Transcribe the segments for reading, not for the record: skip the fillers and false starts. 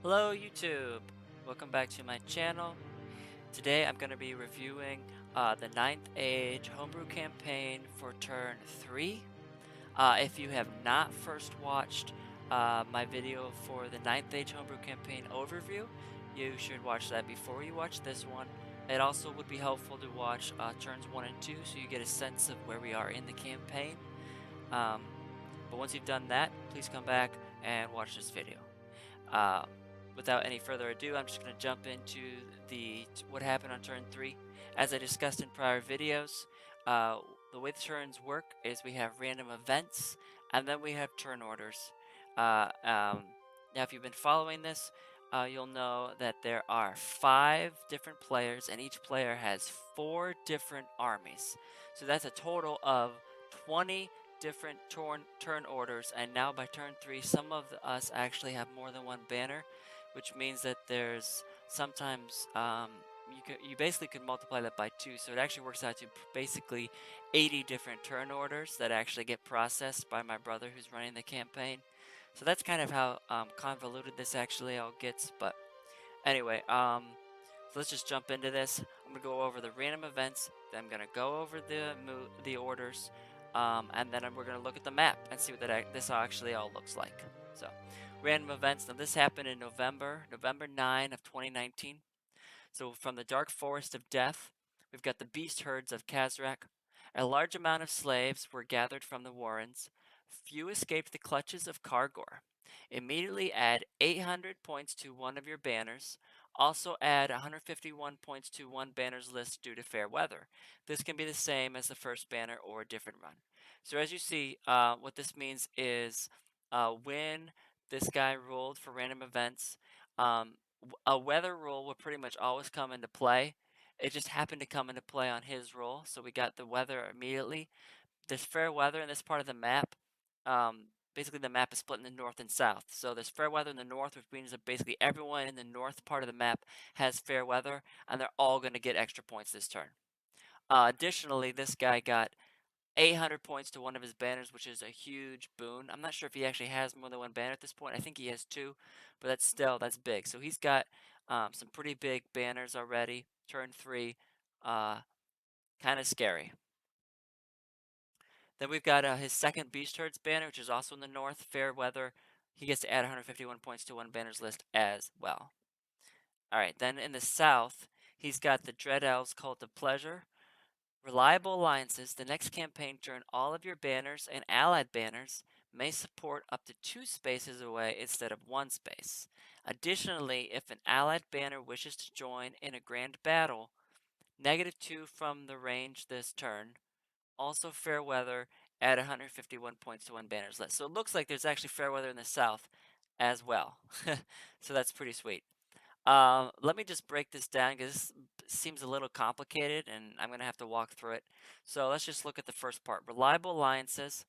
Hello YouTube! Welcome back to my channel. Today I'm going to be reviewing the ninth Age Homebrew Campaign for Turn 3. If you have not first watched my video for the ninth Age Homebrew Campaign overview, you should watch that before you watch this one. It also would be helpful to watch Turns 1 and 2 so you get a sense of where we are in the campaign. Um, but once you've done that, please come back and watch this video. Uh, Without any further ado, I'm just going to jump into what happened on turn 3. As I discussed in prior videos, uh, the way the turns work is we have random events, and then we have turn orders. Now, if you've been following this, you'll know that there are 5 different players, and each player has 4 different armies. So that's a total of 20 different turn orders, and now by turn 3 some of us actually have more than one banner, which means that there's sometimes you basically could multiply that by 2, so it actually works out to basically 80 different turn orders that actually get processed by my brother who's running the campaign. So that's kind of how convoluted this actually all gets. But anyway, so let's just jump into this. I'm going to go over the random events, then I'm going to go over the orders, and then we're going to look at the map and see what this actually all looks like. So, random events. Now, this happened in November 9 of 2019. So, from the dark forest of death, we've got the beast herds of Kazrak. A large amount of slaves were gathered from the warrens. Few escaped the clutches of Kargor. Immediately add 800 points to one of your banners. Also add 151 points to one banner's list due to fair weather. This can be the same as the first banner or a different run. So as you see, what this means is when this guy rolled for random events, um, a weather rule will pretty much always come into play. It just happened to come into play on his roll, so we got the weather immediately. There's fair weather in this part of the map. Basically, the map is split into north and south. So there's fair weather in the north, which means that basically everyone in the north part of the map has fair weather, and they're all going to get extra points this turn. Additionally, this guy got 800 points to one of his banners, which is a huge boon. I'm not sure if he actually has more than one banner at this point. I think he has 2, but that's big. So he's got some pretty big banners already. Turn 3, kind of scary. Then we've got his second Beast Herds banner, which is also in the north, fair weather. He gets to add 151 points to one banner's list as well. All right, then in the south, he's got the Dread Elves Cult of Pleasure. Reliable alliances. The next campaign turn, all of your banners and allied banners may support up to 2 spaces away instead of 1 space. Additionally, if an allied banner wishes to join in a grand battle, -2 from the range this turn. Also fair weather, add 151 points to one banner's list. So it looks like there's actually fair weather in the south as well. So that's pretty sweet. Let me just break this down because this seems a little complicated and I'm going to have to walk through it. So let's just look at the first part. Reliable alliances.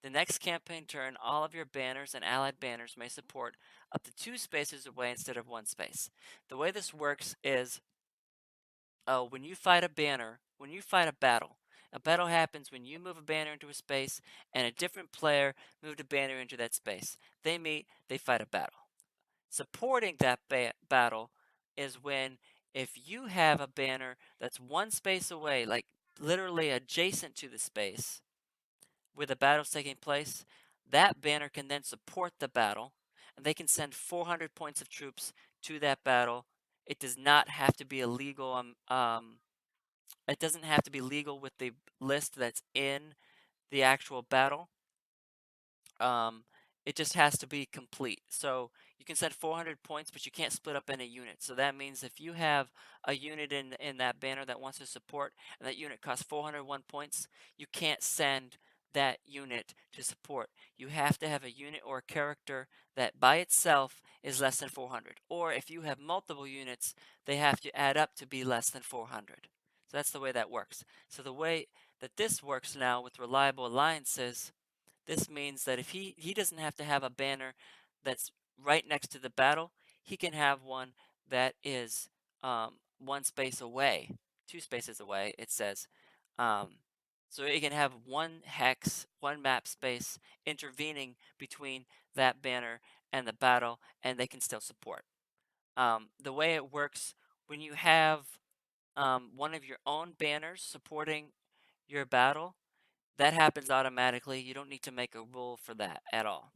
The next campaign turn, all of your banners and allied banners may support up to 2 spaces away instead of 1 space. The way this works is when you fight a battle happens when you move a banner into a space and a different player moved a banner into that space. They meet, they fight a battle. Supporting that battle is when if you have a banner that's 1 space away, like literally adjacent to the space where the battle's taking place, that banner can then support the battle and they can send 400 points of troops to that battle. It does not have to be illegal. It doesn't have to be legal with the list that's in the actual battle. Um, it just has to be complete. So you can send 400 points, but you can't split up any unit. So that means if you have a unit in that banner that wants to support, and that unit costs 401 points, you can't send that unit to support. You have to have a unit or a character that by itself is less than 400. Or if you have multiple units, they have to add up to be less than 400. So that's the way that works. So the way that this works now with reliable alliances, this means that if he doesn't have to have a banner that's right next to the battle, he can have one that is 1 space away, 2 spaces away, it says. Um, so he can have 1 hex, 1 map space intervening between that banner and the battle, and they can still support. The way it works when you have one of your own banners supporting your battle, that happens automatically. You don't need to make a rule for that at all.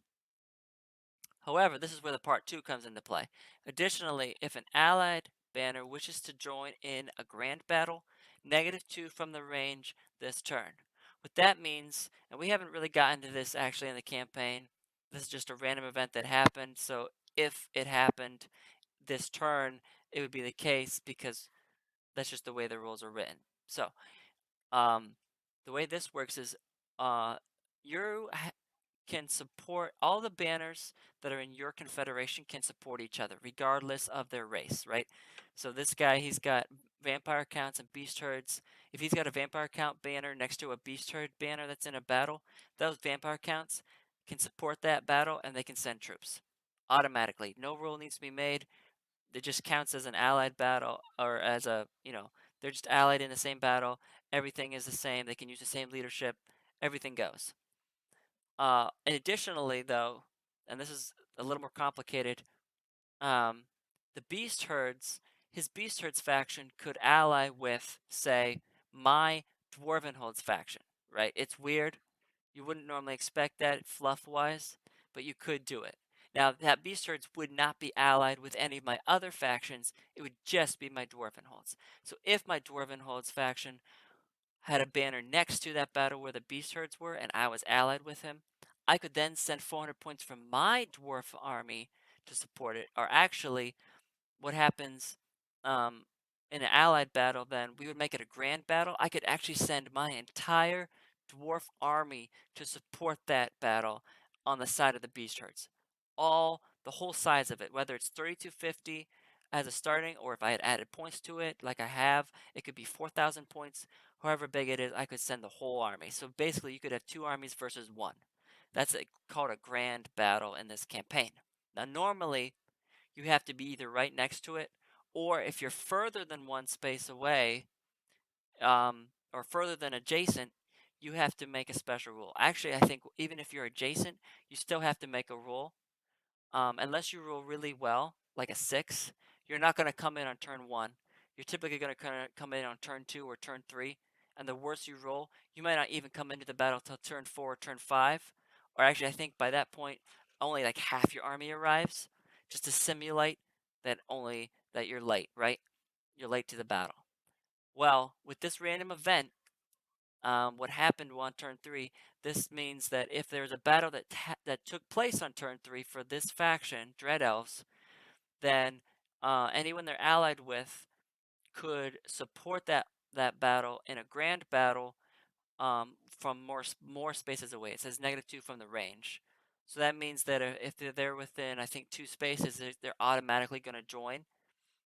However, this is where the part 2 comes into play. Additionally, if an allied banner wishes to join in a grand battle, -2 from the range this turn. What that means, and we haven't really gotten to this actually in the campaign, this is just a random event that happened, so if it happened this turn, it would be the case because that's just the way the rules are written. So, um, the way this works is uh, you can support all the banners that are in your confederation can support each other regardless of their race, right? So this guy, he's got vampire counts and beast herds. If he's got a vampire count banner next to a beast herd banner that's in a battle, those vampire counts can support that battle and they can send troops automatically. No rule needs to be made. It just counts as an allied battle or as a, they're just allied in the same battle. Everything is the same. They can use the same leadership. Everything goes. And additionally, though, and this is a little more complicated, um, the Beast Herds, his Beast Herds faction could ally with, say, my Dwarven Holds faction, right? It's weird. You wouldn't normally expect that fluff-wise, but you could do it. Now, that Beast Herds would not be allied with any of my other factions. It would just be my Dwarven Holds. So if my Dwarven Holds faction had a banner next to that battle where the beast herds were, and I was allied with him, I could then send 400 points from my dwarf army to support it. Or actually, what happens um, in an allied battle, then we would make it a grand battle. I could actually send my entire dwarf army to support that battle on the side of the beast herds. The whole size of it, whether it's 3250 as a starting, or if I had added points to it, like I have, it could be 4,000 points. However big it is, I could send the whole army. So basically, you could have two armies versus one. That's called a grand battle in this campaign. Now, normally, you have to be either right next to it, or if you're further than one space away, or further than adjacent, you have to make a special rule. Actually, I think even if you're adjacent, you still have to make a rule. Unless you roll really well, like a 6, you're not going to come in on turn 1. You're typically going to come in on turn 2 or turn 3. And the worse you roll, you might not even come into the battle till turn 4 or turn 5. Or actually, I think by that point, only like half your army arrives, just to simulate that you're late, right? You're late to the battle. Well, with this random event, what happened on turn 3, this means that if there's a battle that took place on turn 3 for this faction, Dread Elves, then anyone they're allied with could support that battle in a grand battle from more spaces away. It says -2 from the range. So that means that if they're there within, I think, 2 spaces, they're automatically going to join.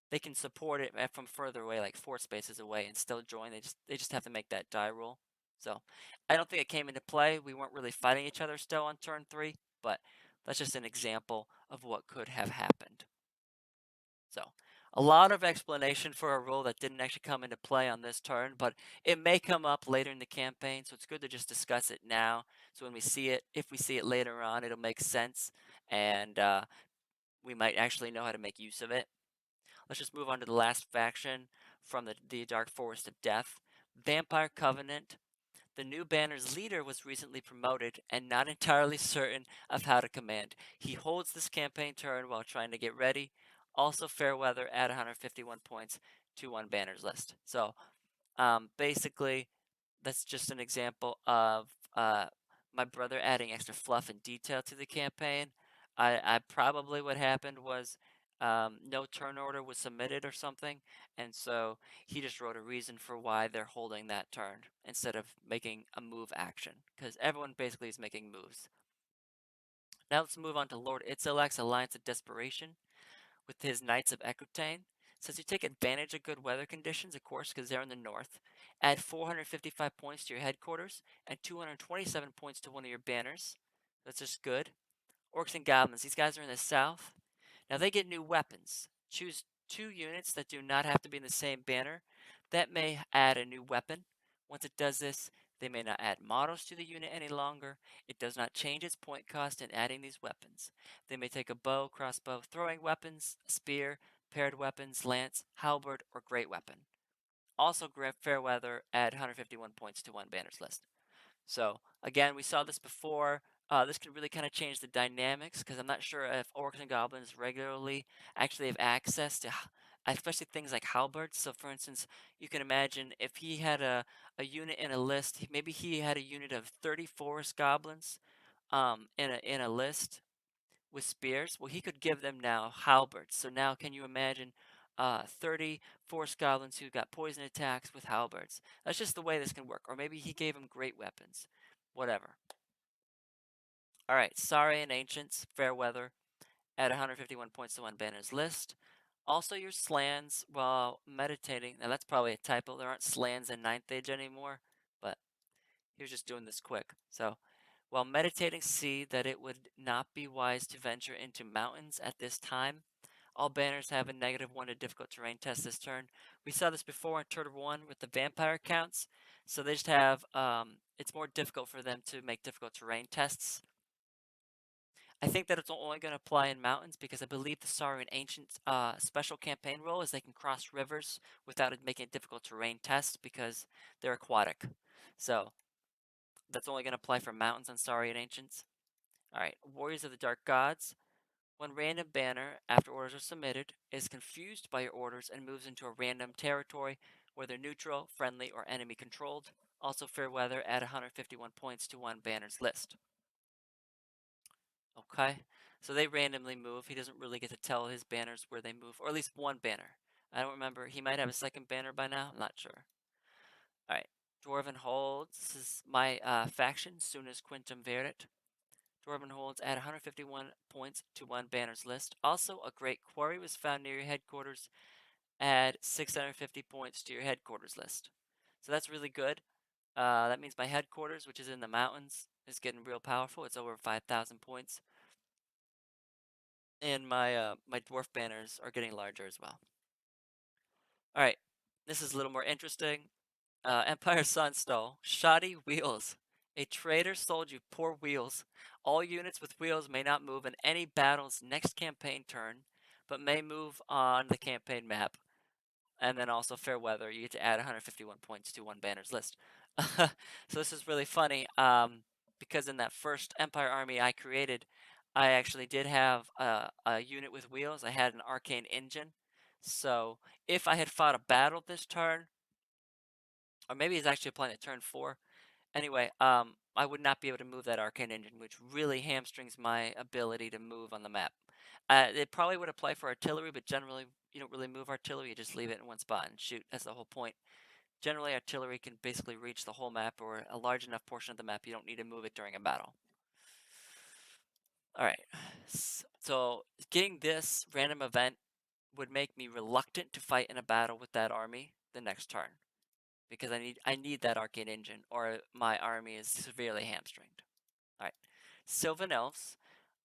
They can support it from further away, like 4 spaces away, and still join. They just have to make that die roll. So I don't think it came into play. We weren't really fighting each other still on turn 3, but that's just an example of what could have happened. So a lot of explanation for a rule that didn't actually come into play on this turn, but it may come up later in the campaign, so it's good to just discuss it now. So when we see it, if we see it later on, it'll make sense, and we might actually know how to make use of it. Let's just move on to the last faction from the Dark Forest of Death. Vampire Covenant. The new banner's leader was recently promoted and not entirely certain of how to command. He holds this campaign turn while trying to get ready. Also, fair weather at 151 points to one banner's list. So, basically, that's just an example of my brother adding extra fluff and detail to the campaign. I probably what happened was no turn order was submitted or something, and so he just wrote a reason for why they're holding that turn instead of making a move action, because everyone basically is making moves. Now let's move on to Lord Itzalak's Alliance of Desperation with his Knights of Equitane. Says you take advantage of good weather conditions, of course, because they're in the north. Add 455 points to your headquarters and 227 points to one of your banners. That's just good. Orcs and Goblins, these guys are in the south. Now they get new weapons. Choose 2 units that do not have to be in the same banner. That may add a new weapon. Once it does this, they may not add models to the unit any longer. It does not change its point cost in adding these weapons. They may take a bow, crossbow, throwing weapons, a spear, paired weapons, lance, halberd, or great weapon. Also, Fairweather add 151 points to one banner's list. So again, we saw this before. This could really kind of change the dynamics because I'm not sure if orcs and goblins regularly actually have access to, especially things like halberds. So for instance, you can imagine if he had a unit in a list, maybe he had a unit of 30 forest goblins in a list with spears. Well, he could give them now halberds. So now can you imagine 30 forest goblins who got poison attacks with halberds? That's just the way this can work. Or maybe he gave them great weapons. Whatever. All right, Saurian Ancients, Fairweather, add 151 points to one banner's list. Also, your slans while meditating. Now, that's probably a typo. There aren't slans in 9th Age anymore, but he was just doing this quick. So, while meditating, see that it would not be wise to venture into mountains at this time. All banners have a -1 to difficult terrain test this turn. We saw this before in Turtle 1 with the vampire counts. So they just have, it's more difficult for them to make difficult terrain tests. I think that it's only going to apply in mountains because I believe the Saurian Ancients special campaign rule is they can cross rivers without it making a difficult terrain test because they're aquatic. So that's only going to apply for mountains on Saurian Ancients. Alright, Warriors of the Dark Gods. When random banner, after orders are submitted, is confused by your orders and moves into a random territory, whether neutral, friendly, or enemy controlled. Also, Fairweather, add 151 points to one banner's list. Okay, so they randomly move. He doesn't really get to tell his banners where they move, or at least one banner. I don't remember. He might have a second banner by now. I'm not sure. Alright, Dwarven Holds. This is my faction, soon as Quintum Verit. Dwarven Holds add 151 points to one banner's list. Also, a great quarry was found near your headquarters. Add 650 points to your headquarters list. So that's really good. That means my headquarters, which is in the mountains, is getting real powerful. It's over 5,000 points. And my dwarf banners are getting larger as well. All right, this is a little more interesting. Empire Sunstall, shoddy wheels. A traitor sold you poor wheels. All units with wheels may not move in any battle's next campaign turn, but may move on the campaign map. And then also fair weather, you get to add 151 points to one banner's list. So this is really funny because in that first Empire army I created, I actually did have a unit with wheels. I had an arcane engine. So if I had fought a battle this turn, or maybe it's actually applying at turn 4. Anyway, I would not be able to move that arcane engine, which really hamstrings my ability to move on the map. It probably would apply for artillery, but generally you don't really move artillery. You just leave it in one spot and shoot. That's the whole point. Generally, artillery can basically reach the whole map or a large enough portion of the map. You don't need to move it during a battle. All right. So getting this random event would make me reluctant to fight in a battle with that army the next turn because I need that arcane engine or my army is severely hamstringed. All right. Sylvan Elves,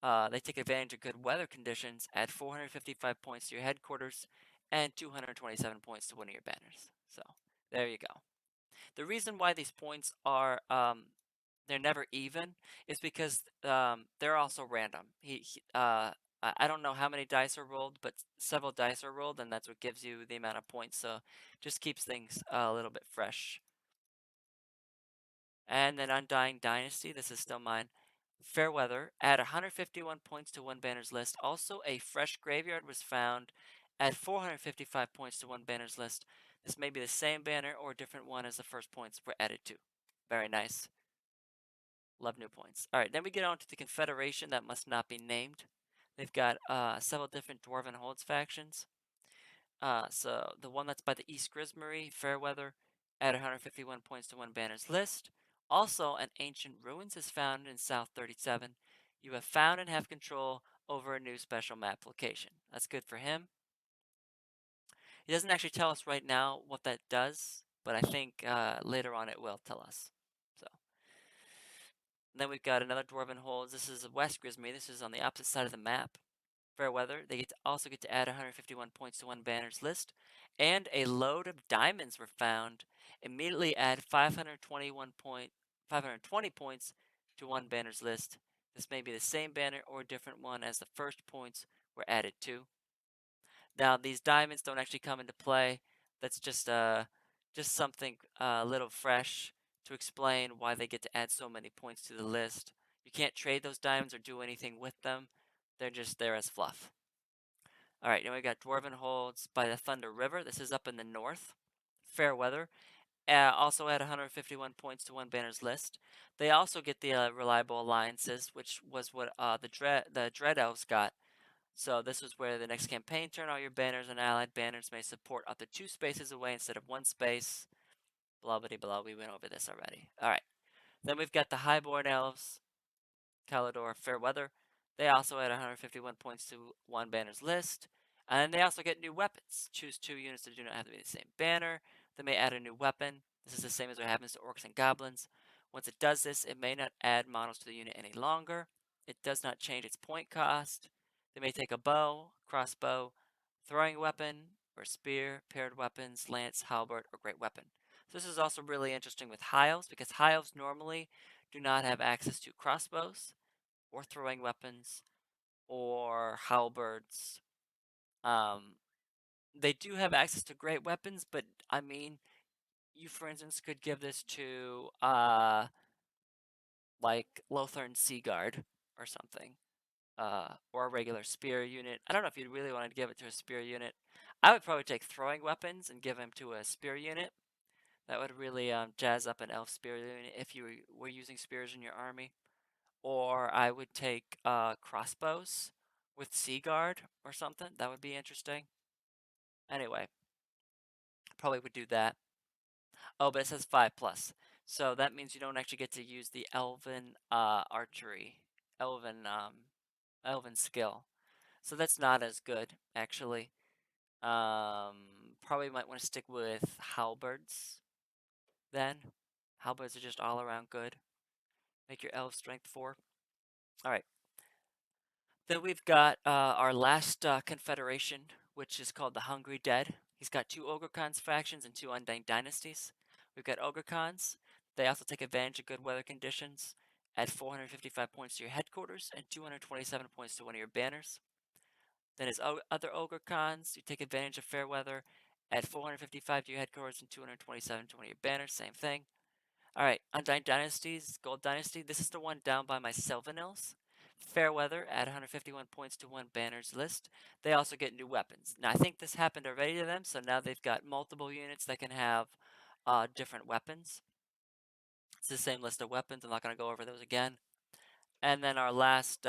they take advantage of good weather conditions, add 455 points to your headquarters, and 227 points to one of your banners. So there you go. The reason why these points are they're never even is because they're also random. I don't know how many dice are rolled, but several dice are rolled, and that's what gives you the amount of points. So just keeps things a little bit fresh. And then Undying Dynasty, this is still mine. Fairweather, add 151 points to one banner's list. Also, a fresh graveyard was found. Add 455 points to one banner's list. This may be the same banner or a different one as the first points were added to. Very nice. Love new points. All right, then we get on to the Confederation that must not be named. They've got several different Dwarven Holds factions. So the one that's by the East Grismery, Fairweather, add 151 points to one banner's list. Also, an ancient ruins is found in South 37. You have found and have control over a new special map location. That's good for him. He doesn't actually tell us right now what that does, but I think later on it will tell us. So then we've got another Dwarven Holds. This is West Grismery. This is on the opposite side of the map. Fairweather, they also get to add 151 points to one banner's list, and a load of diamonds were found. Immediately add 520 points to one banner's list. This may be the same banner or a different one as the first points were added to. Now these diamonds don't actually come into play. That's just something a little fresh to explain why they get to add so many points to the list. You can't trade those diamonds or do anything with them. They're just there as fluff. All right, now we got Dwarven Holds by the Thunder River. This is up in the north. Fair weather. Also add 151 points to one banner's list. They also get the reliable alliances, which was what the Dread Elves got. So this is where the next campaign turn all your banners and allied banners may support up to 2 spaces away instead of 1 space. Blah blah blah. We went over this already. All right. Then we've got the Highborn Elves. Calador, Fairweather. They also add 151 points to one banner's list. And they also get new weapons. Choose 2 units that do not have to be the same banner. They may add a new weapon. This is the same as what happens to orcs and goblins. Once it does this, it may not add models to the unit any longer. It does not change its point cost. They may take a bow, crossbow, throwing weapon, or spear, paired weapons, lance, halberd, or great weapon. So this is also really interesting with high elves because high elves normally do not have access to crossbows or throwing weapons or halberds. Um, they do have access to great weapons, but I mean, you for instance could give this to like Lothern Seaguard or something, or a regular spear unit. I don't know if you'd really want to give it to a spear unit. I would probably take throwing weapons and give him to a spear unit. That would really jazz up an elf spear unit if you were using spears in your army. Or I would take crossbows with Sea Guard or something. That would be interesting. Anyway, probably would do that. Oh, but it says 5 plus. So that means you don't actually get to use the Elven archery, Elven Elven skill. So that's not as good, actually. Probably might want to stick with halberds then. Halberds are just all around good. Make your elf strength 4. All right. Then we've got our last confederation, which is called the Hungry Dead. He's got 2 Ogre Khans factions and 2 Undying Dynasties. We've got Ogre Khans. They also take advantage of good weather conditions. Add 455 points to your headquarters and 227 points to one of your banners. Then his other Ogre Khans, you take advantage of fair weather. Add 455 to your headquarters and 227 to one of your banners. Same thing. Alright, Undying Dynasties, Gold Dynasty. This is the one down by my Sylvanils. Fairweather, add 151 points to one banner's list. They also get new weapons. Now, I think this happened already to them, so now they've got multiple units that can have different weapons. It's the same list of weapons. I'm not going to go over those again. And then our last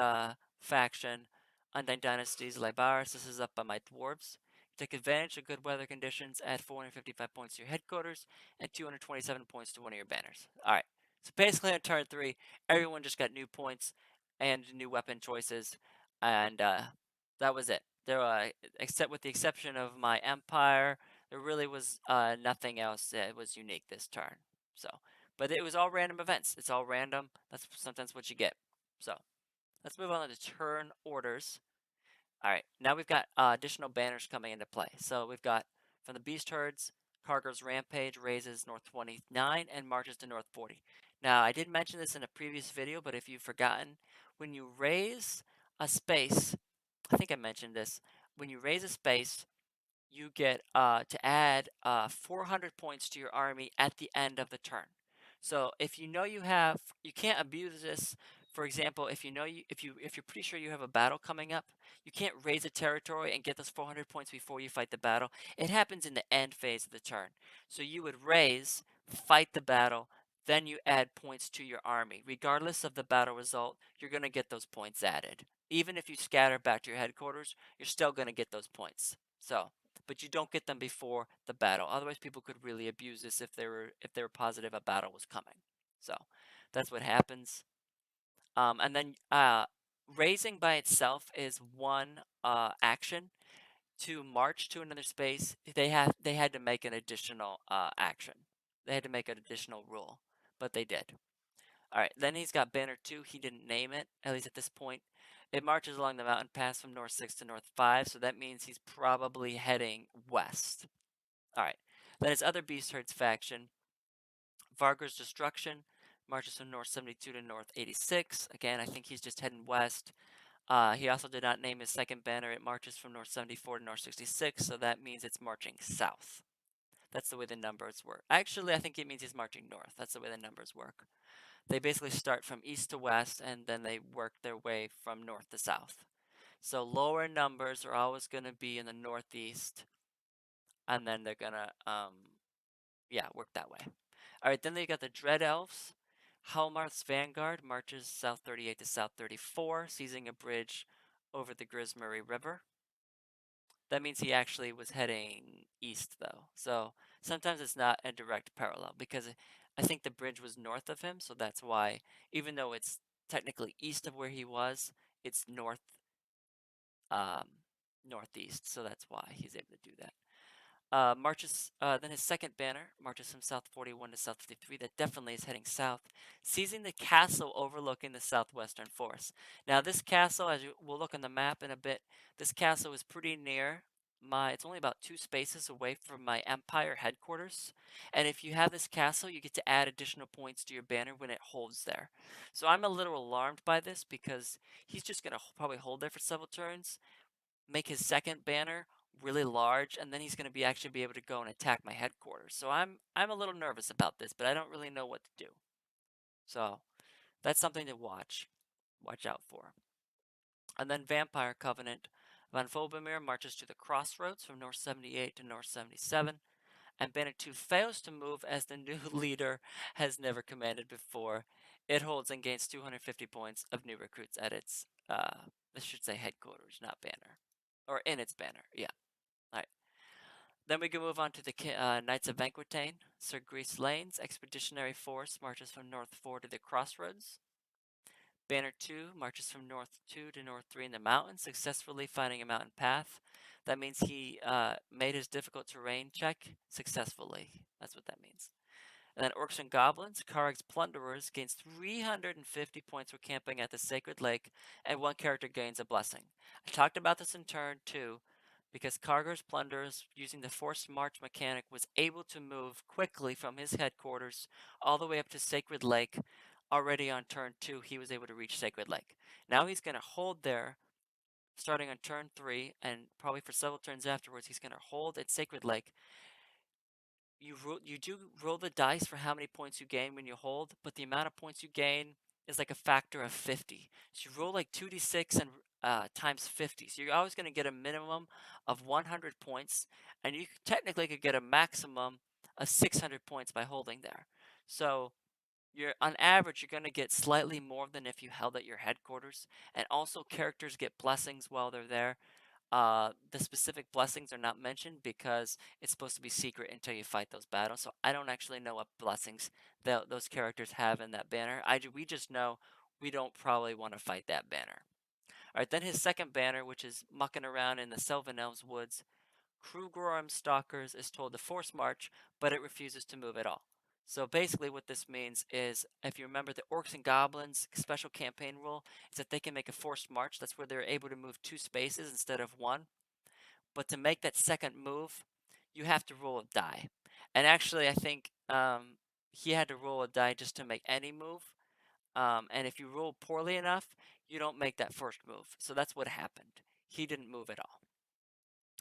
faction, Undying Dynasties, Lybaris. This is up by my dwarves. Take advantage of good weather conditions, add 455 points to your headquarters, and 227 points to one of your banners. Alright, so basically on turn 3, everyone just got new points and new weapon choices, and that was it. There, except with the exception of my empire, there really was nothing else that was unique this turn. So, but it was all random events. It's all random. That's sometimes what you get. So let's move on to turn orders. All right, now we've got additional banners coming into play. So we've got from the Beast Herds, Cargo's Rampage raises north 29 and marches to north 40. Now, I did mention this in a previous video, but if you've forgotten, when you raise a space, I think I mentioned this, when you raise a space, you get to add 400 points to your army at the end of the turn. So if you know you can't abuse this. For example, if you're pretty sure you have a battle coming up, you can't raise a territory and get those 400 points before you fight the battle. It happens in the end phase of the turn. So you would raise, fight the battle, then you add points to your army. Regardless of the battle result, you're going to get those points added. Even if you scatter back to your headquarters, you're still going to get those points. So but you don't get them before the battle. Otherwise, people could really abuse this if they were positive a battle was coming. So that's what happens. And then raising by itself is one action. To march to another space, they had to make an additional action. They had to make an additional rule, but they did. All right, then he's got Banner 2. He didn't name it, at least at this point. It marches along the mountain pass from north 6 to north 5, so that means he's probably heading west. All right, then his other Beast Herds faction, Vargar's Destruction, marches from north 72 to north 86. Again, I think he's just heading west. He also did not name his second banner. It marches from North 74 to North 66, so that means it's marching south. That's the way the numbers work. Actually, I think it means he's marching north. That's the way the numbers work. They basically start from east to west, and then they work their way from north to south. So lower numbers are always going to be in the northeast, and then they're going to, yeah, work that way. All right, then they got the Dread Elves. Helmarth's Vanguard marches south 38 to south 34, seizing a bridge over the Grismery River. That means he actually was heading east, though. So sometimes it's not a direct parallel because I think the bridge was north of him, so that's why, even though it's technically east of where he was, it's um, northeast, so that's why he's able to do that. Then his second banner marches from South 41 to South 53. That definitely is heading south, seizing the castle overlooking the southwestern forest. Now, this castle, as we'll look on the map in a bit, this castle is pretty near it's only about 2 spaces away from my Empire headquarters. And if you have this castle, you get to add additional points to your banner when it holds there. So I'm a little alarmed by this because he's just going to probably hold there for several turns, make his second banner really large, and then he's going to actually be able to go and attack my headquarters. So I'm a little nervous about this, but I don't really know what to do. So that's something to watch out for. And then Vampire Covenant. Von Vobemir marches to the crossroads from North 78 to North 77, and Banner 2 fails to move as the new leader has never commanded before. It holds and gains 250 points of new recruits at its, I should say headquarters, not banner. Or in its banner, yeah. Alright. Then we can move on to the Knights of Vanquitaine. Sir Grease Lane's expeditionary force marches from North 4 to the crossroads. Banner 2 marches from North 2 to North 3 in the mountains, successfully finding a mountain path. That means he made his difficult terrain check successfully. That's what that means. And then Orcs and Goblins, Karg's Plunderers gains 350 points for camping at the Sacred Lake, and one character gains a blessing. I talked about this in turn 2, because Karg's Plunderers, using the forced march mechanic, was able to move quickly from his headquarters all the way up to Sacred Lake. Already on turn 2, he was able to reach Sacred Lake. Now he's going to hold there, starting on turn 3, and probably for several turns afterwards, he's going to hold at Sacred Lake. You do roll the dice for how many points you gain when you hold, but the amount of points you gain is like a factor of 50. So you roll like 2d6 and times 50. So you're always going to get a minimum of 100 points, and you technically could get a maximum of 600 points by holding there. So you're on average you're going to get slightly more than if you held at your headquarters, and also characters get blessings while they're there. The specific blessings are not mentioned because it's supposed to be secret until you fight those battles. So I don't actually know what blessings those characters have in that banner. We just know we don't probably want to fight that banner. All right, then his second banner, which is mucking around in the Sylvan Elves woods. Krugorum Stalkers is told to force march, but it refuses to move at all. So basically what this means is, if you remember the Orcs and Goblins special campaign rule, is that they can make a forced march. That's where they're able to move 2 spaces instead of 1. But to make that second move, you have to roll a die. And actually, I think he had to roll a die just to make any move. And if you roll poorly enough, you don't make that first move. So that's what happened. He didn't move at all.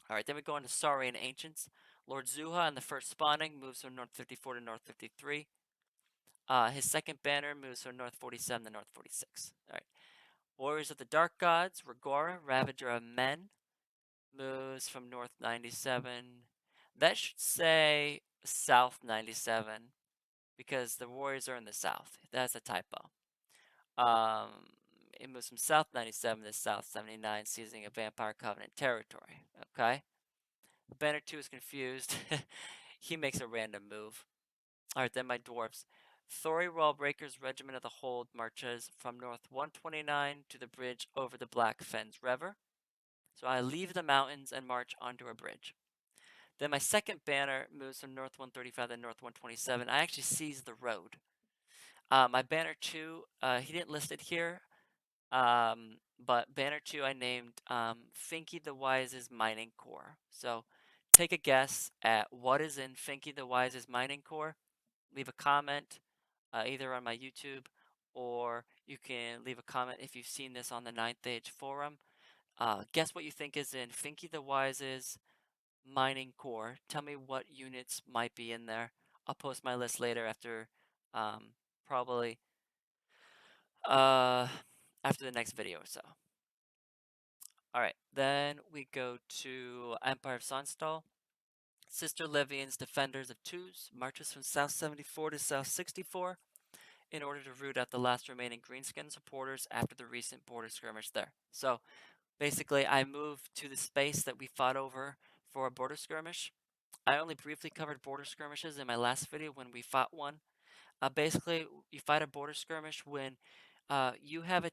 All right, then we go into Saurian Ancients. Lord Zuha in the first spawning moves from North 54 to North 53. His second banner moves from North 47 to North 46. All right. Warriors of the Dark Gods, Regora, Ravager of Men, moves from North 97. That should say South 97 because the Warriors are in the South. That's a typo. Um, it moves from South 97 to South 79, seizing a Vampire Covenant territory. Okay. Banner 2 is confused. He makes a random move. Alright, then my dwarves. Thori Wallbreaker's Regiment of the Hold marches from North 129 to the bridge over the Black Fens River. So I leave the mountains and march onto a bridge. Then my second banner moves from North 135 to North 127. I actually seize the road. My banner 2, he didn't list it here, but banner 2 I named Finky the Wise's Mining Core. So take a guess at what is in Finky the Wise's Mining Core. Leave a comment either on my YouTube or you can leave a comment if you've seen this on the Ninth Age forum. Guess what you think is in Finky the Wise's mining core. Tell me what units might be in there. I'll post my list later after probably uh, after the next video or so. Alright, then we go to Empire of Sunstal. Sister Livian's Defenders of Twos marches from South 74 to South 64 in order to root out the last remaining Greenskin supporters after the recent border skirmish there. So basically, I moved to the space that we fought over for a border skirmish. I only briefly covered border skirmishes in my last video when we fought one. Basically, you fight a border skirmish when you have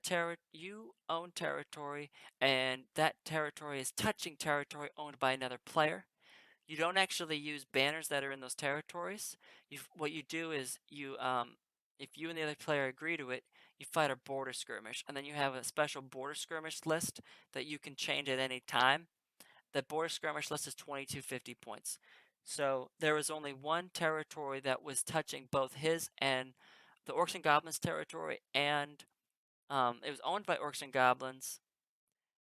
you own territory, and that territory is touching territory owned by another player. You don't actually use banners that are in those territories. What you do is if you and the other player agree to it, you fight a border skirmish, and then you have a special border skirmish list that you can change at any time. The border skirmish list is 2250 points. So there was only one territory that was touching both his and the Orcs and Goblins territory, and it was owned by Orcs and Goblins,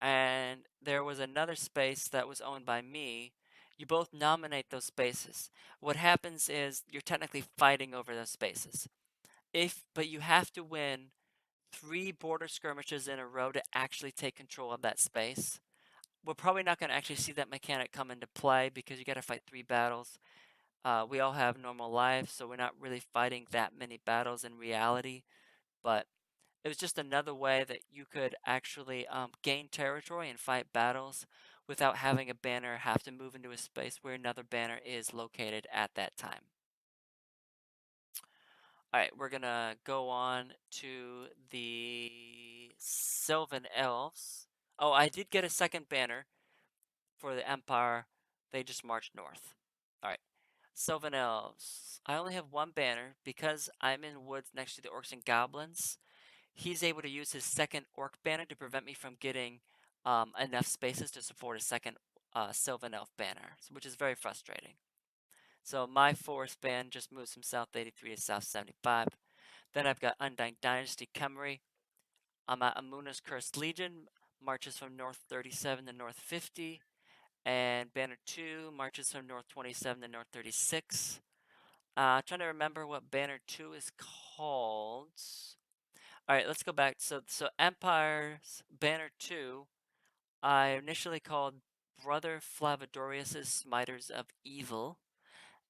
and there was another space that was owned by me. You both nominate those spaces. What happens is you're technically fighting over those spaces. But you have to win 3 border skirmishes in a row to actually take control of that space. We're probably not going to actually see that mechanic come into play because you got to fight 3 battles. We all have normal lives, so we're not really fighting that many battles in reality. But it was just another way that you could actually gain territory and fight battles without having a banner have to move into a space where another banner is located at that time. Alright, we're gonna go on to the Sylvan Elves. Oh, I did get a second banner for the Empire. They just marched north. Alright, Sylvan Elves. I only have one banner because I'm in woods next to the Orcs and Goblins. He's able to use his second Orc banner to prevent me from getting enough spaces to support a second Sylvan Elf banner, which is very frustrating. So my forest band just moves from South 83 to South 75. Then I've got Undying Dynasty Khemri. I'm at Amuna's Cursed Legion, marches from North 37 to North 50. And Banner 2 marches from North 27 to North 36. Trying to remember what Banner 2 is called. Alright, let's go back. So Empire's Banner 2, I initially called Brother Flavadorius's Smiters of Evil.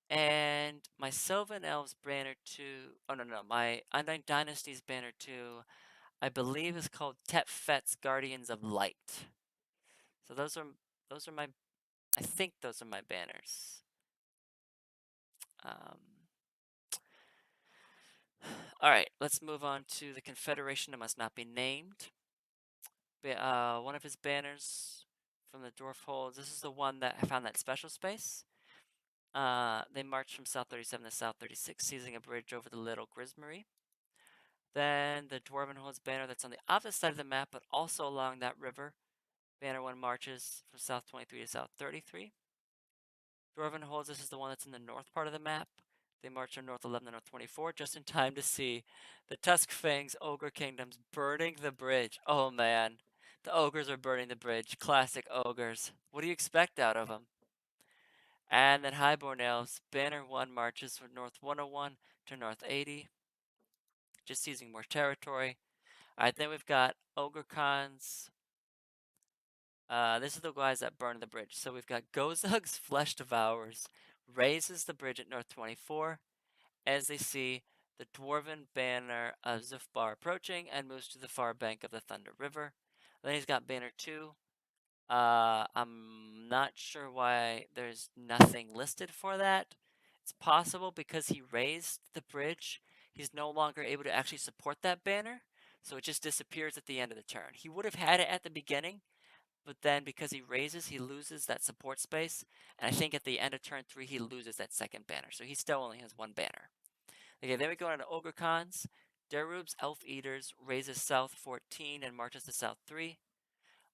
And my Sylvan Elves Banner 2, oh no, my Undying Dynasty's Banner 2, I believe is called Tepfet's Guardians of Light. So those are my, I think those are my banners. Alright, let's move on to the Confederation that must not be named. One of his banners from the Dwarf Holds, this is the one that I found that special space. They marched from South 37 to South 36, seizing a bridge over the Little Grismery. Then the Dwarven Holds Banner that's on the opposite side of the map, but also along that river. Banner 1 marches from South 23 to South 33. Dwarven Holds, this is the one that's in the north part of the map. They march from North 11 to North 24, just in time to see the Tuskfangs Ogre Kingdoms burning the bridge. Oh man, the Ogres are burning the bridge. Classic Ogres. What do you expect out of them? And then Highborn Elves, Banner 1 marches from North 101 to North 80, just seizing more territory. Alright, then we've got Ogre Khans. This is the guys that burn the bridge. So we've got Gozug's Flesh Devours raises the bridge at North 24 as they see the Dwarven banner of Zufbar approaching and moves to the far bank of the Thunder River. Then he's got Banner 2. I'm not sure why there's nothing listed for that. It's possible because he raised the bridge, he's no longer able to actually support that banner, so it just disappears at the end of the turn. He would have had it at the beginning, but then because he raises, he loses that support space, and I think at the end of turn 3, he loses that second banner, so he still only has one banner. Okay, then we go on to Ogre Khans. Darub's Elf Eaters raises South 14 and marches to South 3.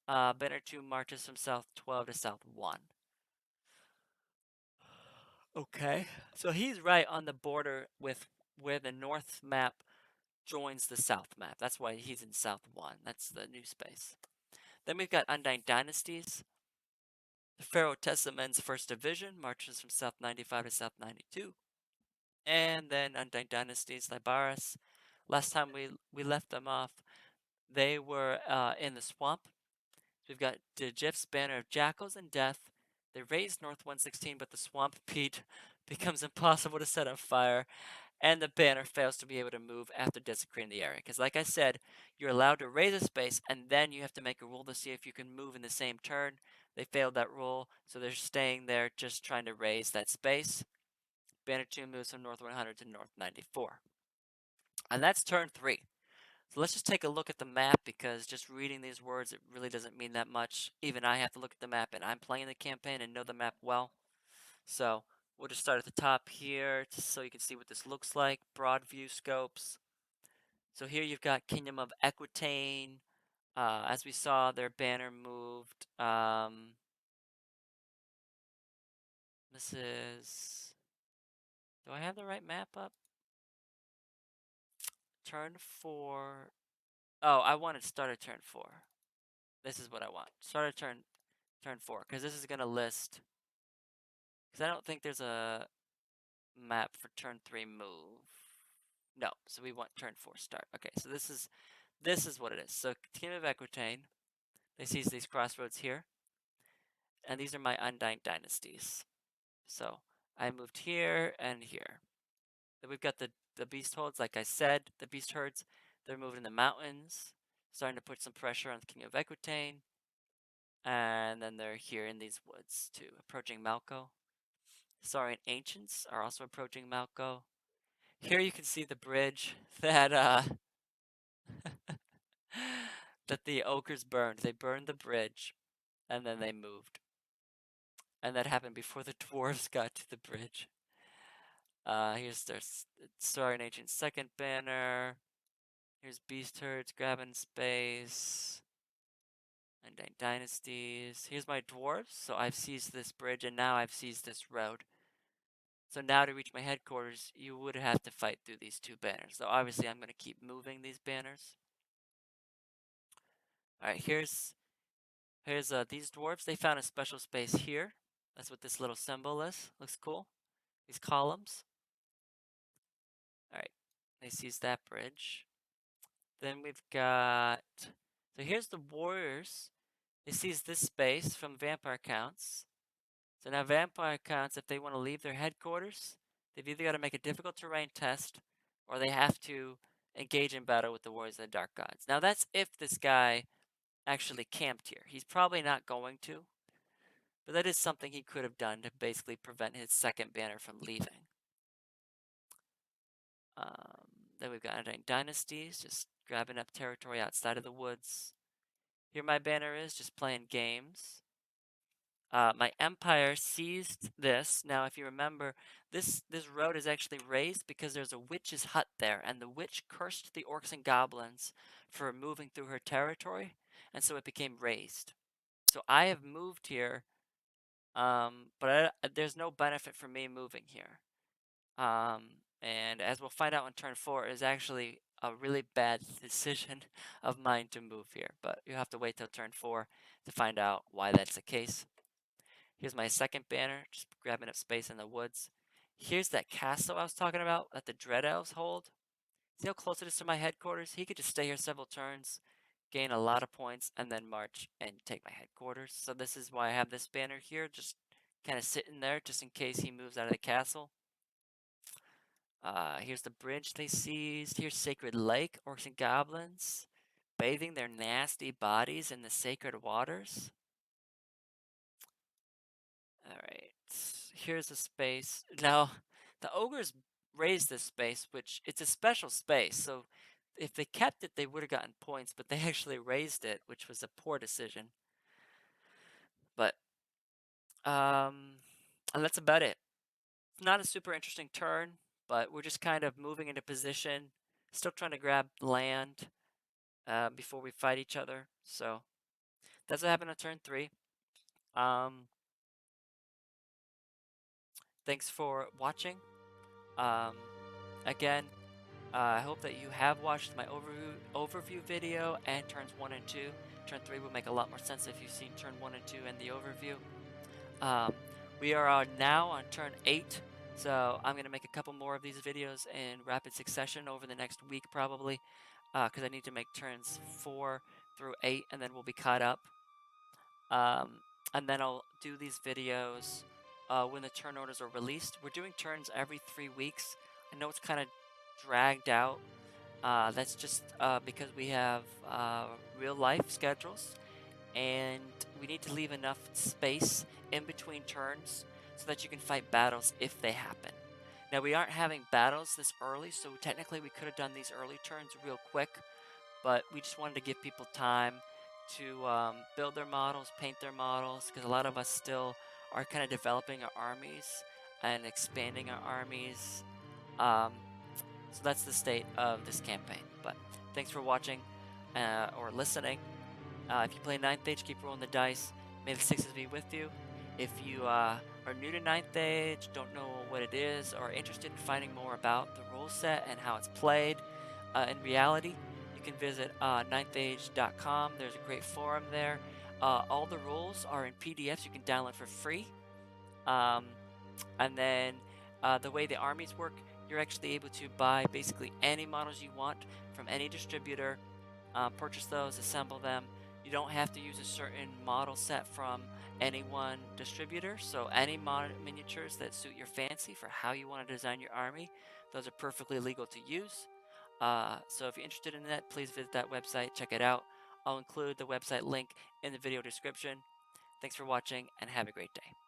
Banner 2 marches from South 12 to South 1. Okay, so he's right on the border with where the north map joins the south map. That's why he's in south 1. That's the new space. Then we've got Undying Dynasties. The Pharaoh Tessament's first division marches from south 95 to south 92. And then Undying Dynasties, Libaris. Last time we left them off, they were in the swamp. We've got Djif's Banner of Jackals and Death. They raised North 116, but the swamp peat becomes impossible to set on fire, and the banner fails to be able to move after desecrating the area. Because like I said, you're allowed to raise a space, and then you have to make a rule to see if you can move in the same turn. They failed that rule, so they're staying there just trying to raise that space. Banner 2 moves from North 100 to North 94. And that's turn 3. So let's just take a look at the map, because just reading these words, it really doesn't mean that much. Even I have to look at the map, and I'm playing the campaign and know the map well. So we'll just start at the top here so you can see what this looks like. Broad view scopes. So here you've got Kingdom of Aquitaine. As we saw, their banner moved. This is... Do I have the right map up? Turn 4. Oh, I wanted to start at turn 4. This is what I want. Start at turn 4, because this is going to list... Because I don't think there's a map for turn 3 move. No, so we want turn 4 start. Okay, so this is what it is. So Kingdom of Aquitaine, they seize these crossroads here, and these are my Undying Dynasties. So I moved here and here. Then we've got the beast holds, like I said, the beast herds, they're moving in the mountains, starting to put some pressure on the King of Aquitaine. And then they're here in these woods too, approaching Malco. Saurian Ancients are also approaching Malco. Here you can see the bridge that that the ogres burned. They burned the bridge, and then they moved. And that happened before the dwarves got to the bridge. Here's their Saurian Ancient second banner. Here's Beast Herds grabbing space. Undying Dynasties. Here's my dwarves. So I've seized this bridge, and now I've seized this road. So now to reach my headquarters, you would have to fight through these two banners. So obviously I'm going to keep moving these banners. Alright, here's these dwarves. They found a special space here. That's what this little symbol is. Looks cool. These columns. Alright, they seized that bridge. Then we've got... So here's the warriors. They seized this space from vampire counts. So now vampire counts, if they want to leave their headquarters, they've either got to make a difficult terrain test, or they have to engage in battle with the warriors of the dark gods. Now that's if this guy actually camped here. He's probably not going to, but that is something he could have done to basically prevent his second banner from leaving. Then we've got Undying Dynasties, just grabbing up territory outside of the woods. Here my banner is, just playing games. My empire seized this. Now, if you remember, this road is actually raised because there's a witch's hut there, and the witch cursed the orcs and goblins for moving through her territory, and so it became raised. So I have moved here, but there's no benefit for me moving here. And as we'll find out on turn 4, it is actually a really bad decision of mine to move here, but you have to wait till turn 4 to find out why that's the case. Here's my second banner, just grabbing up space in the woods. Here's that castle I was talking about that the Dread Elves hold. See how close it is to my headquarters? He could just stay here several turns, gain a lot of points, and then march and take my headquarters. So this is why I have this banner here, just kind of sitting there just in case he moves out of the castle. Here's the bridge they seized. Here's Sacred Lake, orcs and goblins, bathing their nasty bodies in the sacred waters. Alright, here's a space. Now, the ogres raised this space, which it's a special space, so if they kept it, they would have gotten points, but they actually raised it, which was a poor decision. But, and that's about it. Not a super interesting turn, but we're just kind of moving into position, still trying to grab land before we fight each other. So, that's what happened on turn 3. Thanks for watching. Again, I hope that you have watched my overview video and turns 1 and 2. Turn 3 will make a lot more sense if you've seen turn 1 and 2 and the overview. We are now on turn 8, so I'm going to make a couple more of these videos in rapid succession over the next week probably, because I need to make turns 4 through 8 and then we'll be caught up. And then I'll do these videos when the turn orders are released. We're doing turns every 3 weeks. I know it's kind of dragged out. That's just because we have real life schedules and we need to leave enough space in between turns so that you can fight battles if they happen. Now, we aren't having battles this early, so technically we could have done these early turns real quick, but we just wanted to give people time to build their models, paint their models, because a lot of us still are kind of developing our armies and expanding our armies. So that's the state of this campaign. But thanks for watching or listening. If you play 9th Age, keep rolling the dice. May the sixes be with you. If you are new to 9th Age, don't know what it is, or interested in finding more about the rule set and how it's played in reality, you can visit 9thage.com. There's a great forum there. All the rules are in PDFs you can download for free. And then the way the armies work, you're actually able to buy basically any models you want from any distributor, purchase those, assemble them. You don't have to use a certain model set from any one distributor, so any miniatures that suit your fancy for how you want to design your army, those are perfectly legal to use. So if you're interested in that, please visit that website, check it out. I'll include the website link in the video description. Thanks for watching and have a great day.